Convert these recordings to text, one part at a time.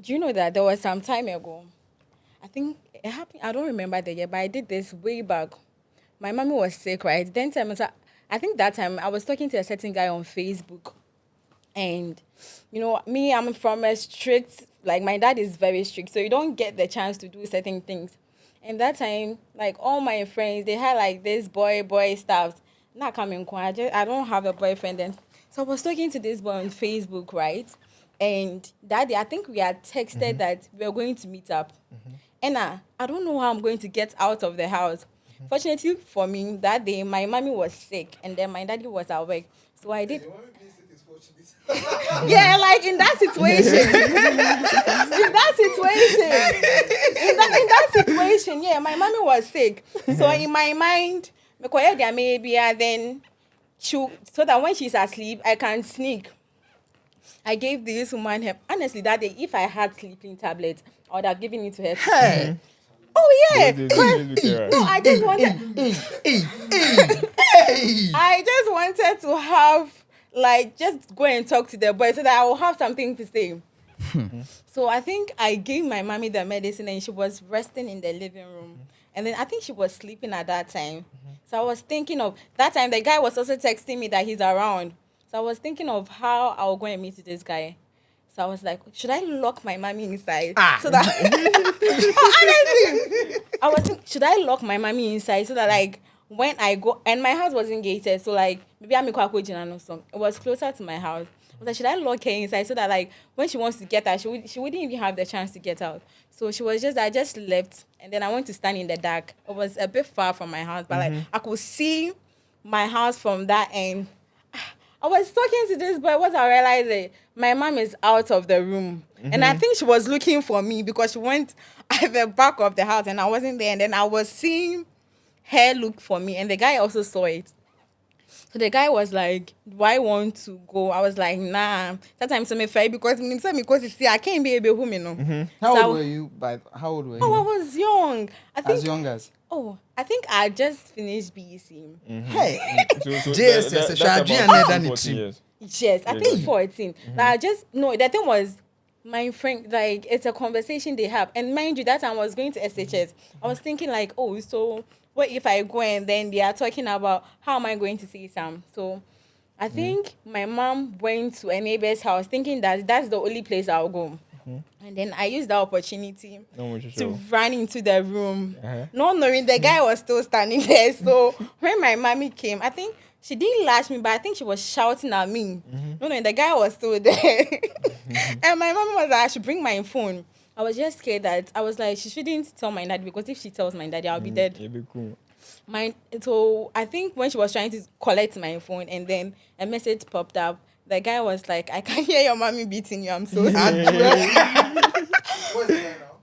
Do you know that there was some time ago? I think it happened. I don't remember the year, but I did this way back. My mommy was sick, right? Then I think that time I was talking to a certain guy on Facebook, and me, I'm from a strict. Like my dad is very strict, so you don't get the chance to do certain things. And that time, like all my friends, they had like this boy stuff. Not coming, I don't have a boyfriend then. So I was talking to this boy on Facebook, right? And that day, I think we had texted that we are going to meet up. And I don't know how I'm going to get out of the house. Fortunately for me, that day my mommy was sick and then my daddy was at work. So I did. Yeah, like in that situation. In that situation, yeah, my mommy was sick. So in my mind, maybe then so that when she's asleep, I can sneak. I gave this woman her. Honestly, that day, if I had sleeping tablets, I would have given it to her. Hey. Oh yeah. No, I just wanted. I just wanted to have just go and talk to the boy so that I will have something to say. So I think I gave my mommy the medicine and she was resting in the living room. And then I think she was sleeping at that time. So I was thinking of that time the guy was also texting me that he's around. So I was thinking of how I will go and meet this guy. So I was like, should I lock my mommy inside? So that honestly, I was thinking, should I lock my mommy inside so that like when I go and my house wasn't gated, so like maybe I'm or something. It was closer to my house. I was like, should I lock her inside so that like when she wants to get out, she wouldn't even have the chance to get out. So I just left and then I went to stand in the dark. It was a bit far from my house, but like I could see my house from that end. I was talking to this boy. What I realized, my mom is out of the room, and I think she was looking for me because she went at the back of the house, and I wasn't there. And then I was seeing her look for me, and the guy also saw it. So the guy was like, "Do I want to go?" I was like, "Nah." That time, so me fair because you see, I can't be able to, How old were you? How old were you? Oh, I was young. As young as. Oh, I think I just finished BEC. Hey, So yes, that's that's about about 14 years. Yes, I think 14. Like, I just no. The thing was, my friend, like, it's a conversation they have, and mind you, that time I was going to SHS. I was thinking like, oh, so what if I go and then they are talking about how am I going to see Sam? So I think my mom went to a neighbor's house thinking that that's the only place I'll go. And then I used that opportunity to run into the room, not knowing the guy was still standing there. So when my mommy came, I think she didn't latch me, but I think she was shouting at me. No, the guy was still there. And my mom was like, I should bring my phone. I was just scared that I was like, she shouldn't tell my dad because if she tells my daddy, I'll be dead. It'd be cool. So I think when she was trying to collect my phone and then a message popped up, the guy was like, I can hear your mommy beating you. I'm so sad. What's it right now?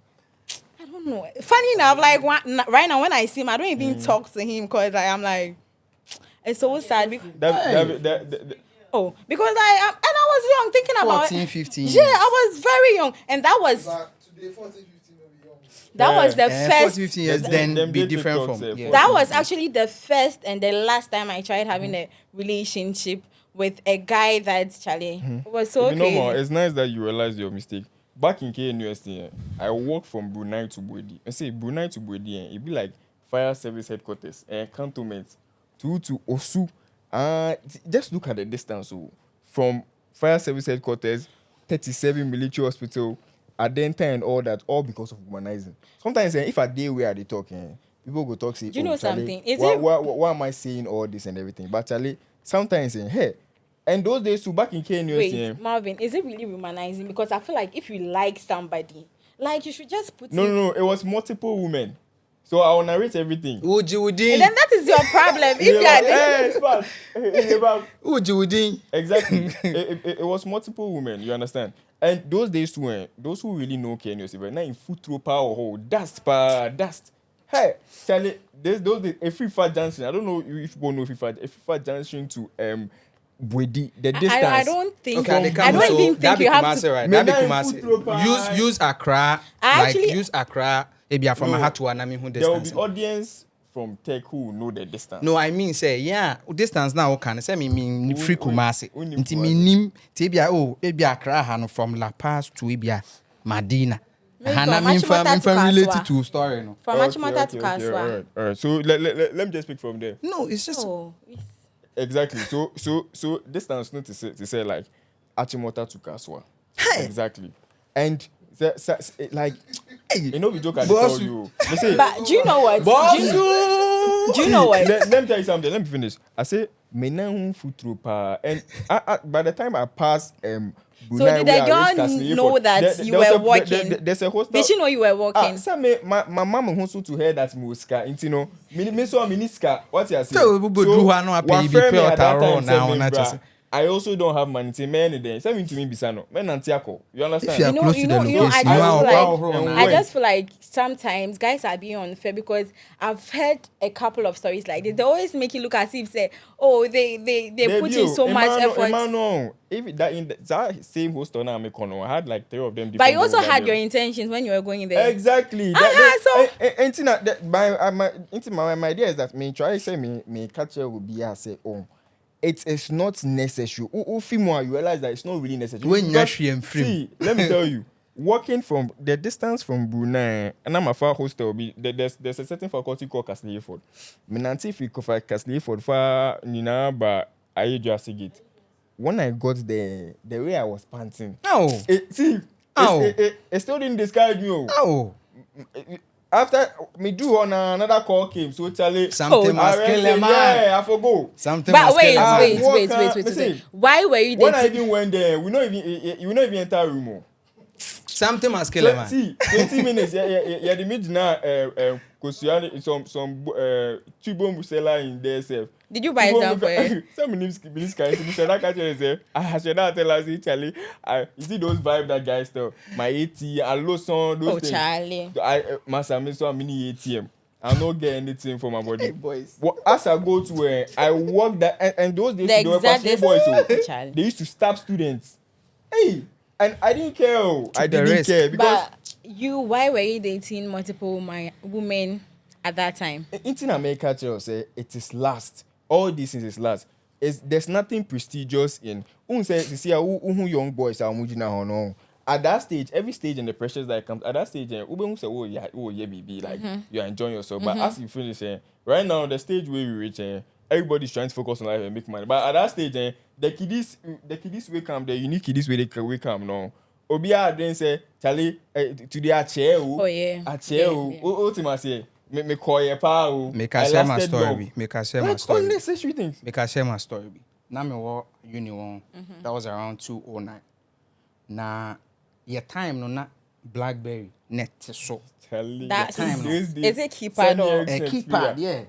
I don't know. Funny enough, like right now when I see him, I don't even talk to him because I'm like, it's so sad. Because I was young thinking about 14, 15 Yeah, I was very young. And that was But today, 14, 15 will be young. that was the 14, first 15 years, Them then be dating different talks, from. yeah. that was actually the first and the last time I tried having a relationship with a guy that's Charlie. It was so You crazy. know, it's nice that you realized your mistake. Back in KNUST, I walked from Brunei to Boedi. I say Brunei to Boedi, it'd be like fire service headquarters and cantonments to Osu. Just look at the distance. So, from fire service headquarters, 37 military hospital, Adenta and all that, all because of humanizing. Sometimes if a day where they talking, people go talk say, Do you know Charlie, something? Is why am I saying all this and everything? But Charlie, sometimes hey, and those days too, back in KNUST, Wait, Marvin, is it really humanizing? Because I feel like if you like somebody, like you should just put no, it was multiple women. So I will narrate everything. Ujudi. And then that is your problem. If you are it's bad. It's bad. Ujudi. Exactly. It was multiple women, you understand? And those days too, those who really know KNUST, but now in foot throw power hole, dust. Hey, Charlie, those days, a FIFA Junction. I don't know if people know FIFA Junction to Boedi, the distance. I don't think. Okay, I don't even think you have to. Right? Maybe That be in foot throw Kumasi. power. Use Accra. Actually- Use Accra. Maybe from No. Aha to Anami who There will distance. be audience from Tech who will know the distance. No, I mean say yeah, distance now can say me free Kumasi. Unim Inti Kumasi. me nim te bia oh e bia Accra ha no from La Paz to Ibia Madina. Me Hana from me Achimota to related Kaswa. to story no. From Achimota to All Kaswa. right. So let me just speak from there. No, it's just Oh, Exactly. So distance not to say like Achimota to Kaswa. Hey. Exactly. And like you know we joke and Boss. tell you. They say, but do you know what? boss. Do you know what? let me tell you something. Let me finish. I say me now foot through pa and by the time I pass So did the girl know that you were working? There's a hostel. Did she know you were working? So my mama wants to hear that muska. You know, me so miniska. What you say? So we go do one no pay be pay at that otaro time now say me, na bruh, just. I also don't have money. Say me anything. Say me to me bisano. Me nantiako. You understand? If you are close to the location, I just feel like sometimes guys are being unfair because I've heard a couple of stories like this. They always make it look as if say, oh, they put in so much effort. No. If that in that same hostel now, I had like 3 of them. But you also had your intentions when you were going there. Exactly. My idea is that me try say me catcher will be as say it is not necessary. You realize that it's not really necessary. When you see, let me tell you, walking from the distance from Brunei, and I'm a far hostel. There's a certain faculty called Castle Ford. Me nanti if you for Castle Ford far Nina, but I just it. When I got there, the way I was panting. It still didn't discourage me. After me do on another call came, so Charlie something must kill a man. Yeah, I forgot. Something but must wait, kill a man. wait. Why were you When there? I even went there, we not even enter room. Something must kill a man. See, 20 minutes. Yeah, the mid now. Some tubom busela in there. Did you buy some for it? Some names guys. Should I catch you say? I should not tell us Charlie. You see those vibe that guys tell. My ATM, I lost on those things. Charlie. I so mini ATM. I don't get anything for my body. Hey, boys. As I go to where I work that and those days The they were exact passionate boys. So Charlie. they used to stab students. Hey, and I didn't care. I the didn't risk. care because. But why were you dating multiple women at that time? In America, say it is last. All these things is last. There's nothing prestigious in. Who young boys are no. At that stage, every stage and the pressures that comes at that stage, say, baby, like you're enjoying yourself. But as you finish, right now, the stage where we reach, everybody's trying to focus on life and make money. But at that stage, the kiddies will come, the unique kiddies will come now. Obia then say, Charlie, today a chair, a chair, ultimately. Me call your pal. Make I share my story. Make I share my story. Unnecessary things. Make I share my story. Now me work uni one. That was around 2009. Now your time no na BlackBerry net so. That's time, no. is it keypad or A keypad, yeah.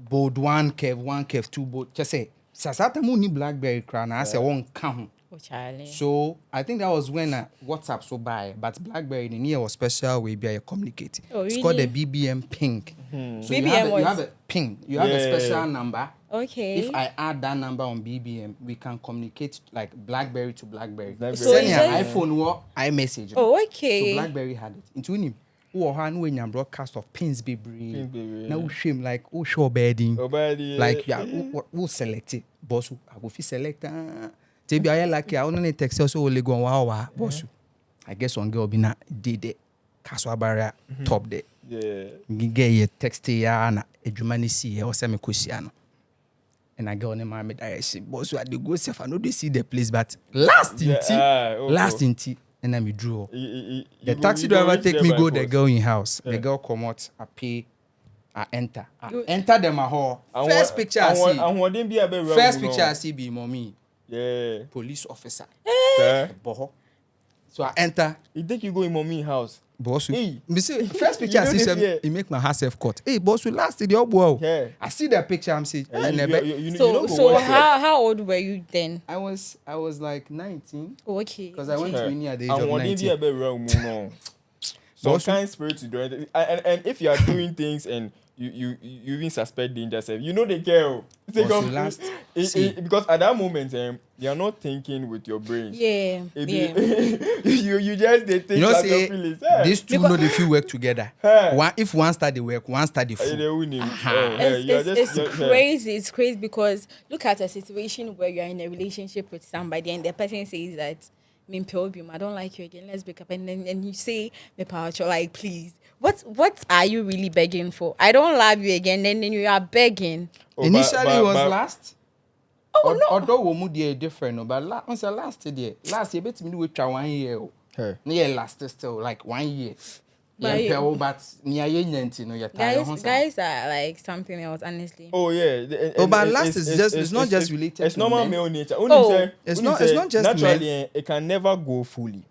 Board 1 kev 2 board. Just say sasata mo ni BlackBerry cra na I say one count. Oh, Charlie. So I think that was when WhatsApp so buy, but BlackBerry the near was special way be communicate. Oh, really? It's called the BBM ping. So BBM you have a ping. You have a special number. Okay. If I add that number on BBM, we can communicate like BlackBerry to BlackBerry. So Send your it's just- iPhone or iMessage. Oh, So okay. BlackBerry had it. Into him. Who are when you broadcast of pins be now shame like show bedding. Like yeah, who select it. Boss I go fit select Tebi I like I only text us all go wow boss. I guess one girl be na did it. Kaswa barrier top there. Yeah. Get your text ya na edwuma see or say me kwesiano. And I go on my direction. Boss I dey go self I know they see the place but last in tea and then we drew. The taxi driver take me go the girl in house. The girl come out, I pay, I enter. I enter them a hall. First picture I see. First picture I see be mommy. Yeah. Police officer. Boho. So I enter. You think you go in mommy house? Boss, Hey. me see first picture I see he make my heart self cut. Hey boss, we last the old Yeah. I see the picture I'm saying. So how old were you then? I was like 19 Oh, okay. because I went to uni at the age of I want to be a 19. bit wrong. Some kind spirit to do it. And if you are doing things and you even suspect danger, you know they care. Because at that moment, you are not thinking with your brain. Yeah. You just they think You know, like say your feelings. these two know they feel work together. If one start the work, one start the food. It's crazy. It's crazy because look at a situation where you're in a relationship with somebody and the person says that I don't like you again. Let's break up. And then you say, me pouch, like, please. What are you really begging for? I don't love you again. Then you are begging. Initially, it was last. Oh, no. Although we moved different, no, but last year, bet me with 1 year. Near last still like 1 year. But Guys are like something else, honestly. Oh yeah. But last is just it's not just related. It's to normal men. male nature. It's not just naturally. men. It can never go fully.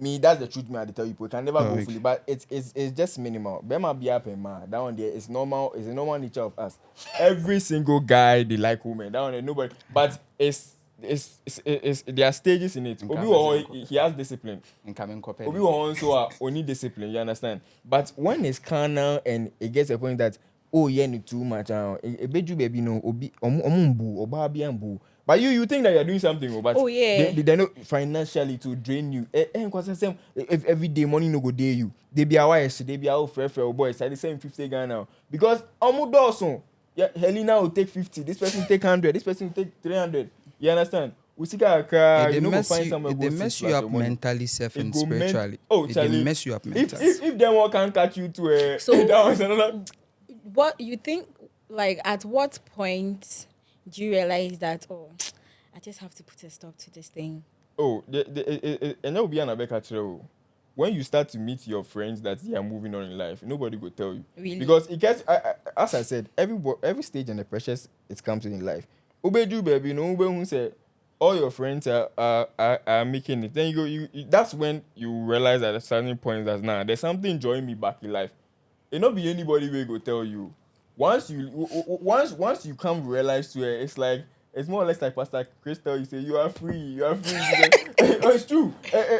Me, that's the truth. Me, I tell people, it can never go fully. But it's just minimal. Bema be up and man. That one there is normal. It's a normal nature of us. Every single guy they like women. That one there, nobody. But it's there are stages in it. Obi he has discipline. Obi also only discipline. You understand? But when it's carnal and it gets a point that too much. Baby no obi omumbu obabiambu. But you think that you're doing something, but they know financially to drain you. If every day money no go dare you, they be our they be our fair boys. I the same 50 Ghana now because also Helena will take 50. This person will take 100. This person will take 300. You understand? We see they mess you up mentally, self and spiritually. They mess you up mentally. If them all can't catch you to a that was another. What you think? Like, at what point do you realize that I just have to put a stop to this thing? And that will be an abeka. When you start to meet your friends that they are moving on in life, nobody will tell you. Really? Because it gets, as I said, every stage and the pressures it comes in life. Ubeju baby, who said all your friends are making it. Then you that's when you realize at a certain point that there's something enjoying me back in life. It not be anybody will go tell you. Once you come realize to it, it's like it's more or less like Pastor Chris tell you say you are free. It's true.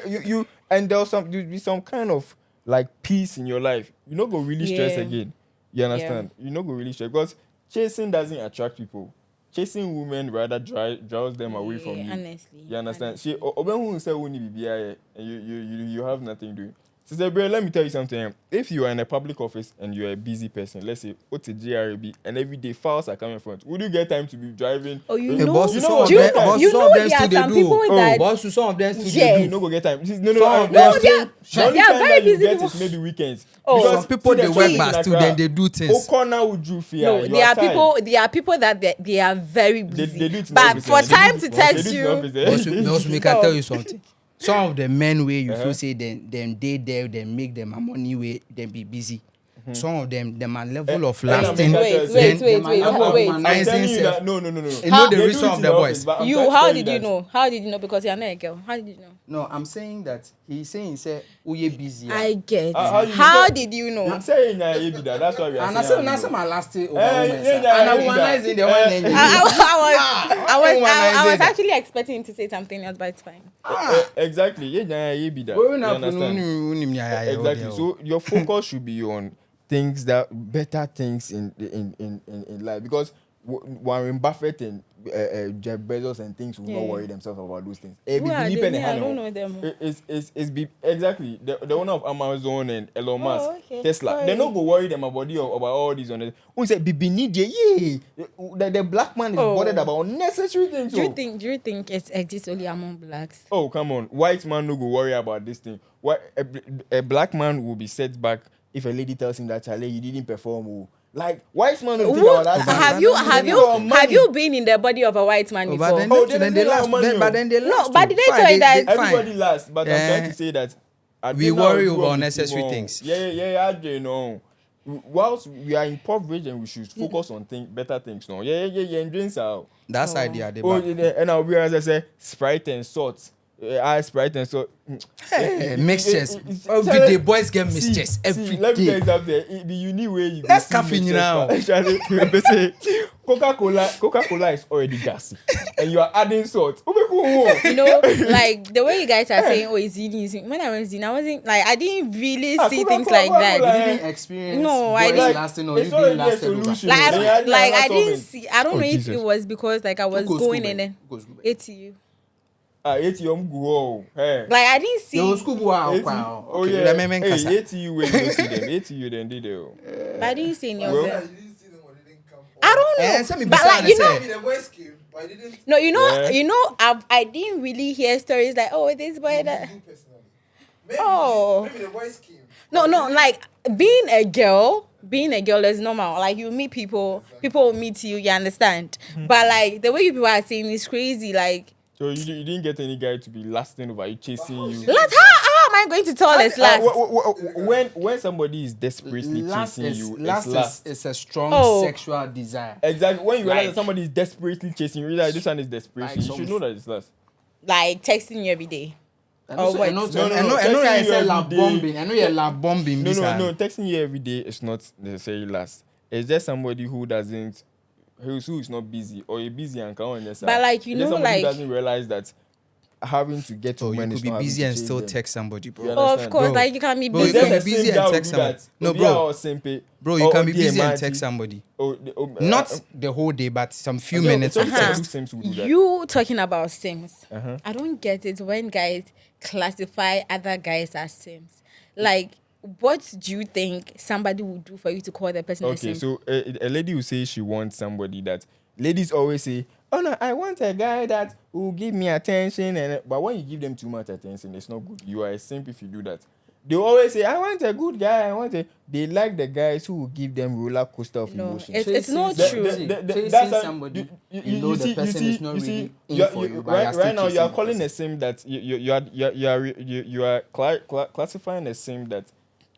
You and there'll be some kind of like peace in your life. You're not gonna really stress again. You understand? You're not gonna really stress because chasing doesn't attract people. Chasing women rather draws them away from you. Honestly. You understand? She who say and you have nothing doing. Sister Bray, let me tell you something. If you are in a public office and you're a busy person, let's say what's a GRB, and every day files are coming front, would you get time to be driving? Oh, you the know, boss, you some know, of them, there are some people that boss, some of them still Yes. do. You no go get time. they are very busy Get people. is maybe weekends. Some people they work but still then they do things. No, there are people that they are very busy. They do it in but office, for they time do to it- text they do you, it in office, Boss, make I tell you something. Some of the men where you feel say them they there, they make them a money way, they be busy. Some of them are level of lasting. wait. I'm telling you that no. You know the They reason do it of in the the boys. office, but I'm you trying to how tell did you know? How did you know? Because you're not a girl. How did you know? No, I'm saying that he's saying say we busy. I get. How Did you know? I'm saying that's why we are And I saying. said my last day over yeah, and I womanizing the one engine. I was actually expecting him to say something else, but it's fine. Exactly. You understand? Exactly. So your focus should be on better things in life, because Warren Buffett and Jeff Bezos and things will not worry themselves about those things. Who are they? I don't know them. Exactly the owner of Amazon and Elon Musk, Tesla. Sorry. They not go worry them about all these on it. Who say Bibi need the black man is bothered about unnecessary things. Do you think it exists only among blacks? Oh, come on. White man no go worry about this thing. Why a black man will be set back if a lady tells him that Charlie, you didn't perform. Oh. Like white man will think about that. Have you been in the body of a white man before? But then they last. But then they last. No, but did they tell you that everybody lasts? But I'm trying to say that we worry about unnecessary things. Yeah, you know. Whilst we are impoverished and we should focus on better things. No, and drinks out. That's idea. And I'll be, as I say, Sprite and salt. Sprite and salt. Mixtures. Every day, boys get mixtures every let me tell day. you something. It be unique way you That's caffeine now. Coca-Cola is already gassy, and you are adding salt. You know, like the way you guys are saying, it's Zini. When I went Zini, I wasn't like, I didn't really see things like that. You didn't experience. No, I didn't. Lasting or you being lasted over. Like I didn't see. I don't know if Jesus. it was because like I was going in and ATU. ATM go. Hey. Like I didn't see. Yo, school go out. Oh yeah. Hey, ATU when you see them. ATU then did it. But I didn't see any of Well, them. You didn't see them or they didn't come. I don't know. And some But like you know, The boys came. But I didn't. No, Yeah. I didn't really hear stories like, oh, this boy that. You personally. Maybe, Oh. maybe the boys came. No, like being a girl is normal. Like you meet people, people will meet you. You understand? But like the way you people are saying is crazy. Like, So you didn't get any guy to be lasting over you, chasing you. how am I going to tell this last? When somebody is desperately chasing you, it's last. It's a strong Oh. sexual desire. Exactly. When you realize Like- that somebody is desperately chasing you, realize this one is desperation. Like You should some- know that it's last. Like texting you every day. I Oh, know, wait. I know, No, I know, texting I you say every love day. bombing. I know you're love bombing. No, this no, and- no. Texting you every day is not necessarily last. It's just somebody who is not busy or you're busy and can't understand. But like It's just somebody like. who doesn't realize that having to get to Oh, you women could is be not having busy to and chase still them. text somebody, bro. You Oh, of understand? course, Bro. like you can be Bro, busy. you There's can be a busy same and guy will text do somebody. that. No, Obi bro. a or simpe. Bro, you Or can be Odi busy and Emati. text somebody. Not Not the whole day, but some few no, minutes. some of people text. do Sims will do that. You talking about Sims? Uh-huh. I don't get it when guys classify other guys as Sims. Like, what do you think somebody would do for you to call the person a Okay, Sim? so a lady will say she wants somebody that ladies always say, oh no, I want a guy that will give me attention, but when you give them too much attention, it's not good. You are a simp if you do that. They always say, I want a good guy. They like the guys who will give them roller coaster of No, emotions. it's not Chasing- true. Chasing That's how- somebody, you know the person is not really in you are- for you- you, but you're right, still right now you are chasing the calling person. a sim that you are classifying a sim that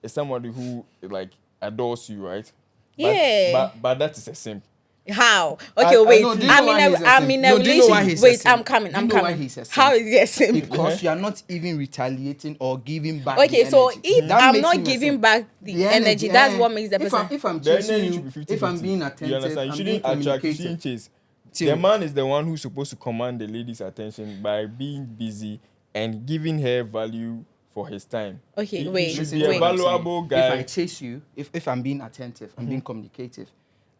is somebody who like adores you, right? Yeah. But that is a sim. How? Okay, I wait. know, do you know I'm why in he's a I'm simp? in a No, do you know why relationship. he's a Wait, simp? I'm coming. Do I'm you know why coming. he's a simp? How is he a simp? Because you are not even retaliating or giving back. Okay, the so energy. if That I'm makes not him a giving simp. back the energy, that's what makes the person. If I'm The chasing energy you, should be 50-50. if I'm being You attentive, understand? You I'm being shouldn't attract, you communicative. shouldn't chase. Till- The man is the one who's supposed to command the lady's attention by being busy and giving her value for his time. Okay, He wait, should Listen be to a what I'm saying. valuable If guy. I chase you, if I'm being attentive, I'm being communicative,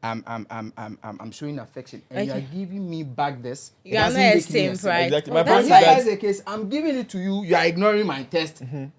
I'm showing affection, and you Okay. are giving me back this. it You are doesn't not a make me simp, right? Exactly. Oh, My that's point is But that- if that's the case, I'm giving it to you. You are ignoring my test. I'm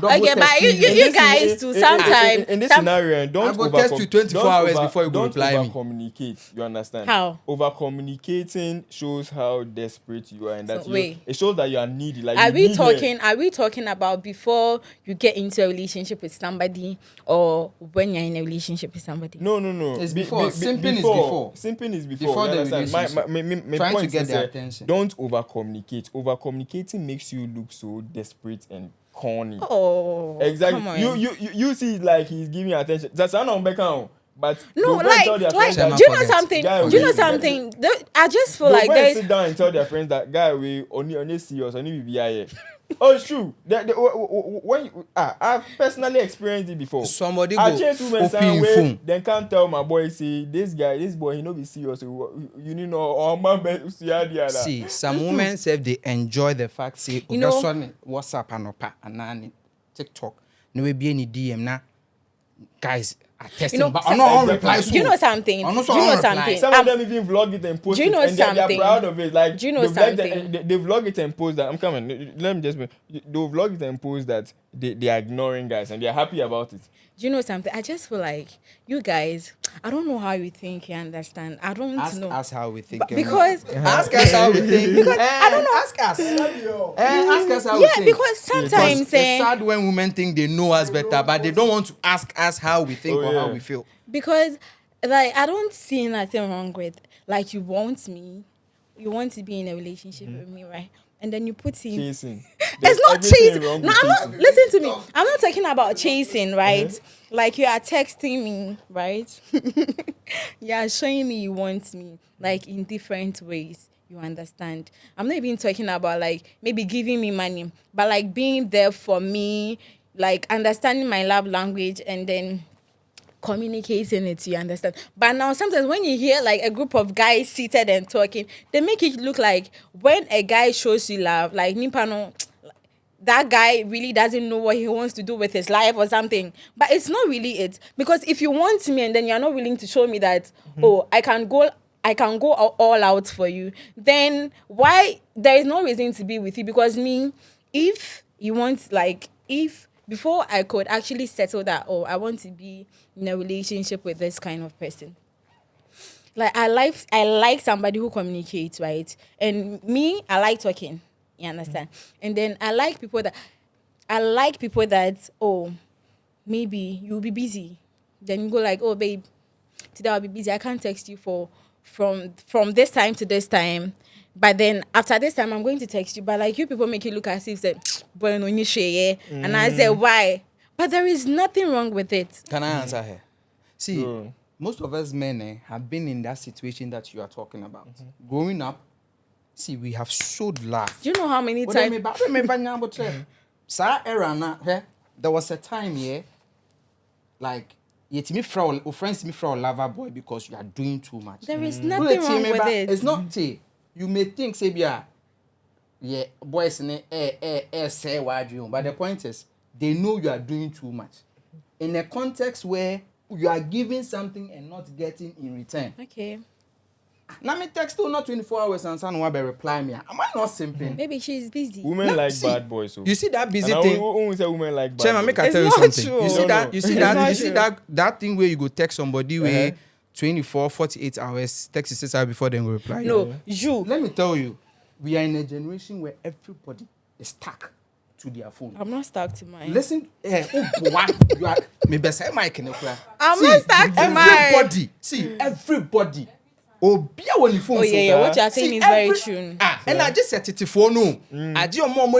double Okay, but testing you In this guys scena- too, sometimes- in this some- scenario, don't I go test you 24 hours before you go reply me. Don't over communicate. You understand? How? Over communicating shows how desperate you are, and that So, wait. it shows that you are needy. Like Are you we need talking? her. Are we talking about before you get into a relationship with somebody, or when you're in a relationship with somebody? No. It's before. Simping is before. Simping is before. Before you the understand? My relationship. Trying to point get is, their attention. don't over communicate. Over communicating makes you look so desperate and corny. Oh, Exactly. Come on. You see it like he's giving you attention. That's not on Beckham. But No, they'll go and tell their friends Shema that- do you know forget. something? Guy, Do you know wait. something? I just feel They'll like go and there's. sit down and tell their friends that guy we only serious, only BBI. Oh, it's true. I've personally experienced it before. Somebody I go chase women open some your way, phone. then can't tell my boy say this boy he no be serious. You know or man be serious. See, some women say they enjoy the fact say, You know- WhatsApp and and TikTok. No we be any DM na guys are testing, You know, but some- I'm not on Exactly. reply. Do you know something? I'm not Do you know on reply. something? Some of them even vlog it and post Do you it, know and they're something? proud of it. Like Do you know they vlog something? they vlog it and post that. I'm coming. Let me just. They'll vlog it and post that they are ignoring guys and they're happy about it. Do you know something? I just feel like you guys. I don't know how you think. You understand? I don't Ask know. us how we think. Because Ask us how we think. Because I don't know. Ask us. Yo. Ask us how we Yeah, think. because sometimes It's eh, sad when women think they know us better, but they don't want to ask us how we think Oh, or how yeah. we feel. because like I don't see nothing wrong with like you want to be in a relationship with me, right? And then you put in Chasing. it's not Everything chasing. wrong No, with I'm not. chasing. Listen to me. I'm not talking about chasing, right? Like you are texting me, right? You are showing me you want me, like in different ways. You understand? I'm not even talking about like maybe giving me money, but like being there for me, like understanding my love language, and then communicating it, you understand? But now sometimes when you hear like a group of guys seated and talking, they make it look like when a guy shows you love, like Nipano, that guy really doesn't know what he wants to do with his life or something. But it's not really it. Because if you want me and then you're not willing to show me that, oh, I can go all out for you, then why there is no reason to be with you? Because me, if you want if before I could actually settle that, oh, I want to be in a relationship with this kind of person. like I like somebody who communicates, right? And me, I like talking. You understand? And then I like people that oh, maybe you'll be busy. Then you go like, oh babe, today I'll be busy. I can't text you from this time to this time. But then after this time I'm going to text you. But like you people make it look as if say, boy, no you share. And I say, why? But there is nothing wrong with it. Can I answer her? See, most of us men have been in that situation that you are talking about. Growing up, see, we have showed love. Do you know how many times? There was a time here, like, friends me from lover boy because you are doing too much. There is nothing wrong with it. It's not you may think say yeah, boys in say what you, but the point is they know you are doing too much. In a context where you are giving something and not getting in return. Okay. Now me text you not 24 hours and son will reply me. Am I not simple? Maybe she's busy. Women like bad boys. So. You see that busy and thing? Who say women like bad Chairman, boys? make I tell you It's not something. true. You see that? No. You see It's that? not You see true. that thing where you go text somebody where 24, 48 hours, text 6 hours before they will reply. No, you. Let me tell you, we are in a generation where everybody is stuck to their phone. I'm not stuck to mine. Listen, you are maybe say Mike in the crowd. I'm not stuck to mine. Everybody. Obia when you phone. Oh yeah, what you are saying is very true. And I just set it for no. I just more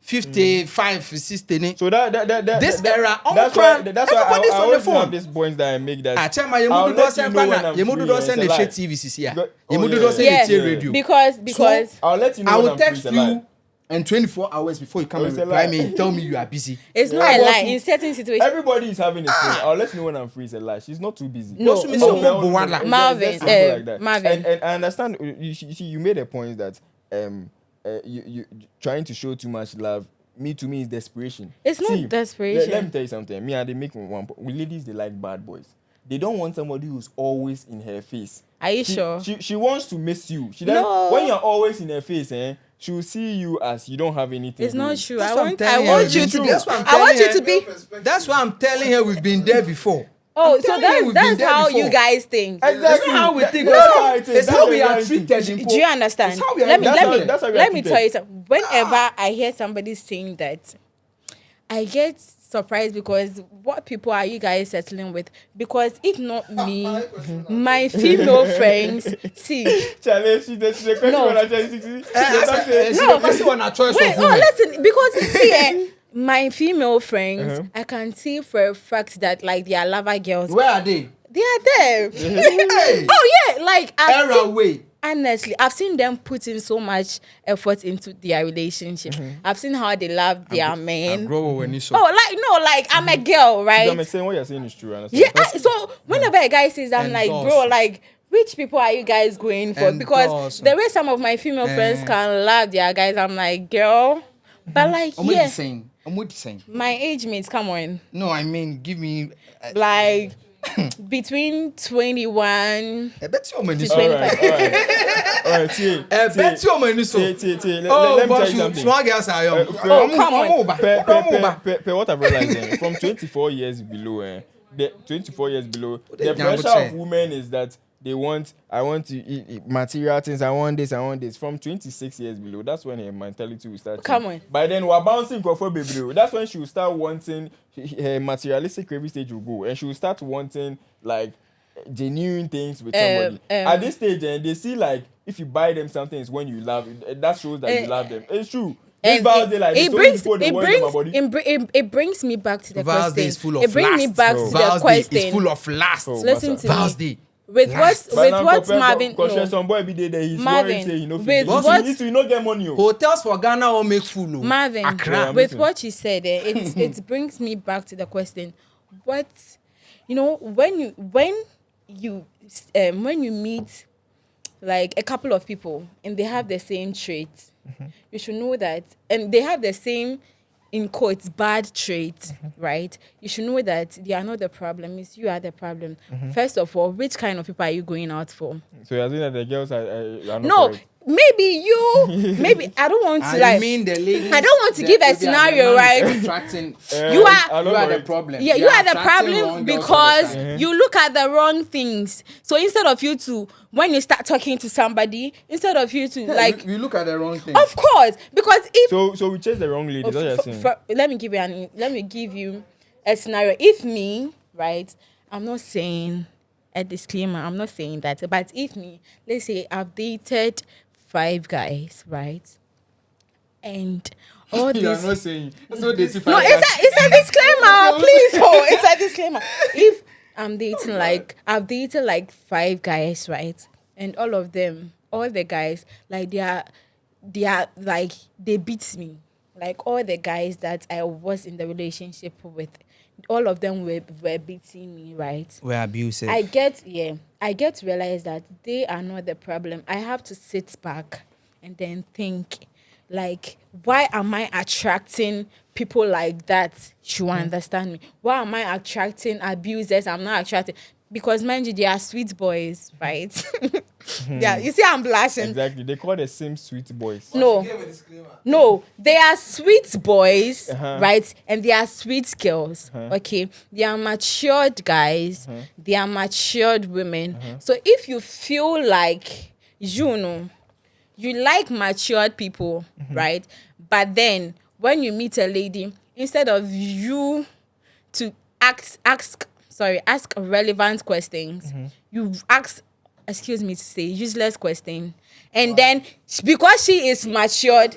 55, 60. So that This era, that's why everybody's I on the always phone. have this point that I make that. Chairman, I'll let you know when I'm you free, don't send it's the a shit lie. TV CC. Go- You oh, don't yeah. send the Yeah, radio. because I'll let you know I when will I'm free, text it's a lie. you and 24 hours before you come Oh, and it's a reply lie. me and tell me you are busy. it's Yeah. not a Boss, lie in certain situations. Everybody is having a phone. I'll let you know when I'm free. It's a lie. She's not too busy. No, Boss, me no. so Well, Bowala. it's Marvin, just simple like that. Marvin. And I understand. You see, you made a point that you trying to show too much love. To me, is desperation. It's not See, desperation. Let me tell you something. Me and they make one point. With ladies, they like bad boys. They don't want somebody who's always in her face. Are you sure? She wants to miss you. She doesn't. No. When you're always in her face, she will see you as you don't have anything. It's not doing. true. That's I what I'm want telling you. you to be. That's what I'm I want you telling to be. That's why I'm telling her we've been there before. Oh, I'm so telling you we've been that's there how before. you guys think. Exactly. It's not how we think. That's how it is. It's That's how the we are reality. treated. Do you understand? It's how we are- Let me that's how we are let me treated. tell you something. Whenever I hear somebody saying that, I get surprised because what people are you guys settling with? Because if not me, my female friends, see. Challenge. She's the question No. when I tell you. No. Wait, listen, because see, my female friends, I can see for a fact that like they are lover girls. Where are they? They are there. Hey. Oh yeah, like I've Era seen, way. honestly, I've seen them put in so much effort into their relationship. I've seen how they love their men. Grow when you Oh, like no, like I'm a girl, right? I'm saying what you're saying is true. I understand. Yeah. So whenever a guy says, I'm like, bro, Endorse. like, which people are you guys going for? Because Endorse. the way some of my female friends can love their guys, I'm like, girl. But like, I'm with yeah, the same. I'm with the same. my age mates, come on, No, I mean, give me. like between 21 I bet you money to so. 25. All right. See. I bet you money so. Let me tell Oh, you but something. small girls are young. Oh, come on. What I've realized from 24 years below, the 24 years below, the Jango pressure say. of women is that I want to eat material things, I want this. From 26 years below, that's when her mentality will start. Come on. By then, we're bouncing for baby. That's when she will start wanting her materialistic craving stage will go, and she will start wanting like genuine things with somebody. At this stage, and they see like if you buy them something, it's when you love it. That shows that you love them. It's true. This Val's Day, like, it brings me back to the Val's Day question. is full of It brings me lust. back to the Val's Day question. is full of lust. Listen to Val's me. Day. With Last. what Marvin? Because No. some boy be there, he's Marvin, worried, say he no with fit. what- You no get money. Hotels for Ghana will make full. Marvin, Accra. with what you said, it brings me back to the question: what, when you meet like a couple of people and they have the same traits, you should know that, and they have the same, in quotes, bad traits, right? You should know that they are not the problem; it's you are the problem. First of all, which kind of people are you going out for? So you're saying that the girls are not No, correct. maybe you, maybe I don't want to I like. mean the ladies. I don't want to give a scenario, right? Attracting, You are the problem. yeah, They you are the attracting problem wrong girls all the because time. you look at the wrong things. So instead of you to, when you start talking to somebody, instead of you to like, we look at the wrong thing. of course, because if So we chase the wrong lady. That's what you're saying. let me give you a scenario. If me, right, I'm not saying a disclaimer. I'm not saying that, but if me, let's say I've dated 5 guys, right, and all You are these. not saying. So they see No, it's a disclaimer, please. Oh, it's a disclaimer. If I've dated like 5 guys, right, and all of them, all the guys, like they are like they beat me. Like all the guys that I was in the relationship with, all of them were beating me, right? We're abusive. I get to realize that they are not the problem. I have to sit back and then think, like, why am I attracting people like that? You understand me? Why am I attracting abusers? I'm not attracting, because mind you, they are sweet boys, right? Yeah, you see, I'm blushing. Exactly. They call the same sweet boys. No. Give a disclaimer. No, they are sweet boys, Uh-huh. right? And they are sweet girls, okay? They are matured guys. They are matured women. So if you feel like, you know, you like matured people, right? But then when you meet a lady, instead of you to ask relevant questions, you ask, excuse me to say, useless question. And then because she is matured,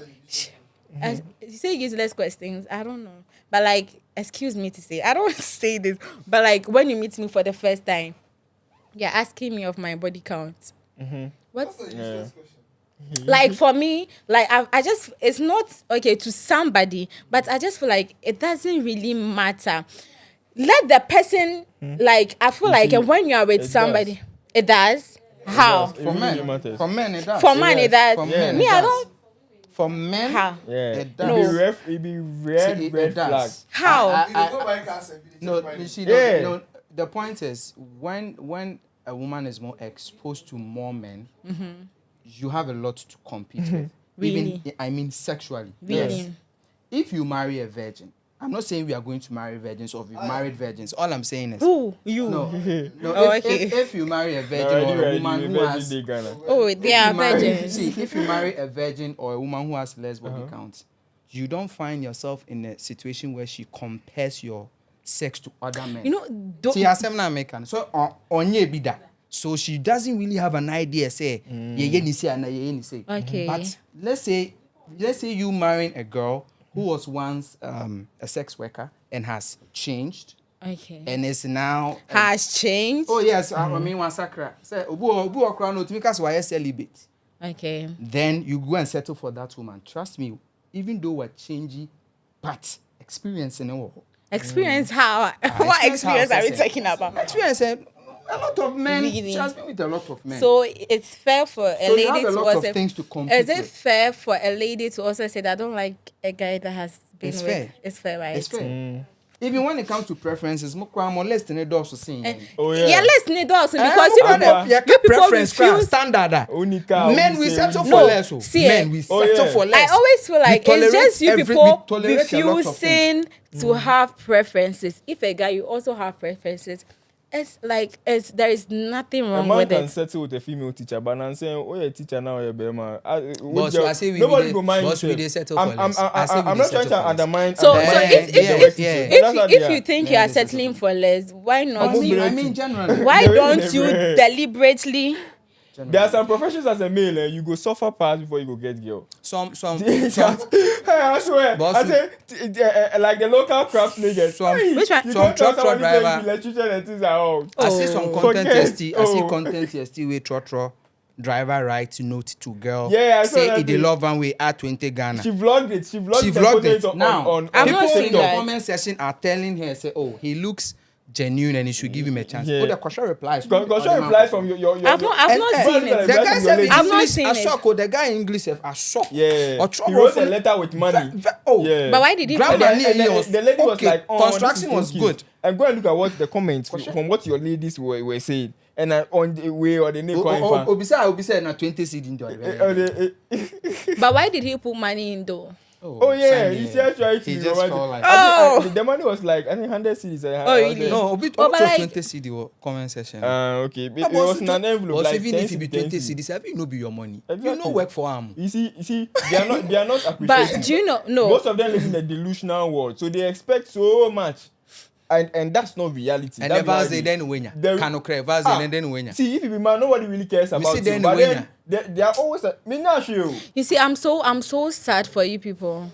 you say useless questions, I don't know. But like, excuse me to say, I don't want to say this, but like when you meet me for the first time, you're asking me of my body count. What's That's a useless question. like for me, like I just, it's not okay to somebody, but I just feel like it doesn't really matter. Let the person, like, I feel like see, when you are with it somebody, does. it does. How? It For really men, matters. for men it does. For man, it does. For Yeah. men, Me, it I does. don't. For men, How? Yeah. It It does. be red See, flag. does. How? You don't go buy cars and be No, the you see, Yeah. no, the point is when a woman is more exposed to more men, you have a lot to compete with. Really? Even, I mean, sexually. Really? Yes. If you marry a virgin, I'm not saying we are going to marry virgins or we married virgins. All I'm saying is Who? You? no. Oh, if, okay. if you marry a virgin Already or a ready. woman You who virgin has day Ghana. Oh, they are virgins. See, if you marry a virgin or a woman who has less body count, you don't find yourself in a situation where she compares your sex to other men. You know, See, as I'm not American, so on ye be that. So she doesn't really have an idea. Say, ye ni say, and ye ni say. Okay. But let's say you marrying a girl who was once a sex worker and has changed okay. and is now Has changed. oh yes, I mean one sakra. Say obu okra no to make us why celibate. Okay. Then you go and settle for that woman. Trust me, even though we're changing, but experience in it. Experience how? What experience are we talking about? Experience a lot of men. Really? Trust me with a lot of men. So it's fair for a So lady you have a to lot also. of things to compete Is it with. fair for a lady to also say that I don't like a guy that has been It's with? fair. It's fair, right? It's fair. Even when it comes to preferences, more less than a dog to sing. Oh yeah. Yeah, let's need also because you people, yeah, you people preference refuse. standard. Only car, Men only we say settle we for No, less. Oh. see, Men we oh, settle yeah. for less. I always feel like it's just you people we tolerate a lot of things. refusing to have preferences. If a guy, you also have preferences. It's like there is nothing A wrong man with can it. settle with a female teacher, but I'm saying, oh, you're a teacher now, you're a better man. Boss, I say we nobody dey- go mind. boss, we himself. dey settle I'm, for I'm, less. I say we I'm dey not trying settle to for less. undermine. So undermine if the work teacher. yeah. But that's how they if are. you think Yeah, you are this is settling okay. for less, why not I mean, you? I mean generally. Why There don't is you a- deliberately? There are some professions as a male, you go suffer past before you go get girl. Some Hey, I swear. Boss, I say, like the local craft niggas. some- Hey, Which one? you some go tell truck somebody say driver- you be electrician and things are all. I see some Oh. content Forget. ST. I see Oh. content ST with trotro driver right note to girl. Yeah, I saw say that it the thing. love one way at 20 Ghana. She vlogged it. She vlogged She it. vlogged and posted it. on, Now, on I've not people seen in the that. comment section are telling her, say, oh, he looks genuine and you should give him a chance. Yeah. Oh, the question replies. Question replies from your I've not seen the it. guy said I've not seen I it. shock. The guy in English, I shock. Yeah. Or He wrote a letter with money. Yeah. But why did he Grandma put that? The lady was like, oh, construction was good. And go and look at what the comments from what your ladies were saying. And on the way or the name Obisa na 20 CD into But why did he put money in though? Oh yeah, he just tried to. He just felt like. The money was like I think 100 CDs. Oh really? No, a bit Oh, up but to like- 20 CD comment session. Okay. It was in an envelope. But Like even 10 if it be 10 20 CDs, have you no be your money? You Exactly. no work for them. You see, they are not appreciating. But do you know? No. Most of them live in a delusional world, so they expect so much, and that's not reality. And That's never reality. say then wenya. There- Cano cre vase and then wenya. See, if you be man, nobody really cares about see you. then But winner. then they are always me not sure. You see, I'm so sad for you people.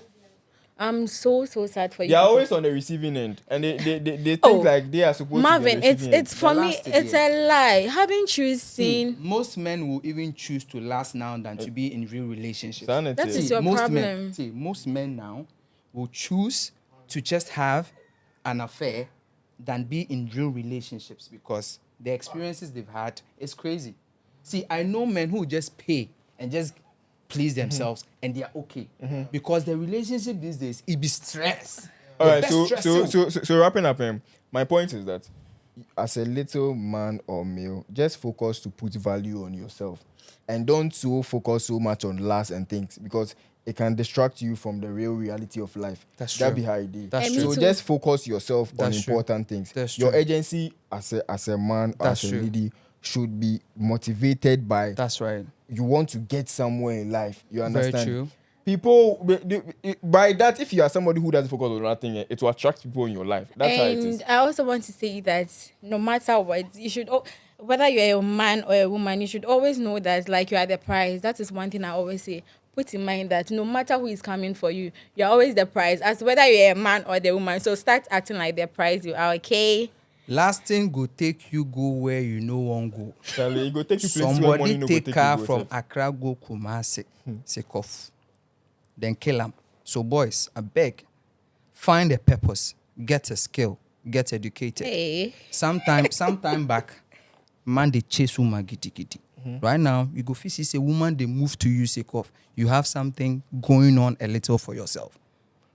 I'm so sad for you. They are people. always on the receiving end, and they think Oh, like they are supposed Marvin, to be on the it's receiving for The me, last it's a lie. Haven't you seen? Most men will even choose to last now than to be in real relationships. end. That is your most problem. Men, most men now will choose to just have an affair than be in real relationships because the experiences they've had is crazy. See, I know men who just pay and just please themselves and they are okay because the relationship these days it be stress. All The right, best so wrapping up, my point is that as a little man or male, just focus to put value on yourself, and don't focus so much on last and things because it can distract you from the real reality of life. That's That true. be how it is. That's And me So too. just focus yourself on That's true. important things. That's Your true. agency as a man or That's as a true. lady should be motivated by That's right. you want to get somewhere in life. You Very understand? true. People by that, if you are somebody who doesn't focus on nothing, it will attract people in your life. That's how it is. And I also want to say that no matter what, you should, whether you're a man or a woman, you should always know that like you are the prize. That is one thing I always say. Put in mind that no matter who is coming for you, you're always the prize. As whether you're a man or the woman. So start acting like the prize you are, okay? Last thing go take you go where you no want go. Charlie, it go take you places where money Somebody no go take take car you go from sef. Accra go Kumasi, sick off, then kill him. So boys, I beg, find a purpose, get a skill, get educated. Hey. Sometime back, man they chase woman giddy giddy. Right now, you go see a woman they move to you sick off. You have something going on a little for yourself.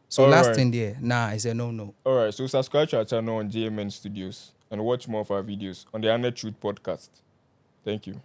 So All last right. thing there, I say no. All right, so subscribe to our channel on JMN Studios and watch more of our videos on the Under Truth podcast. Thank you.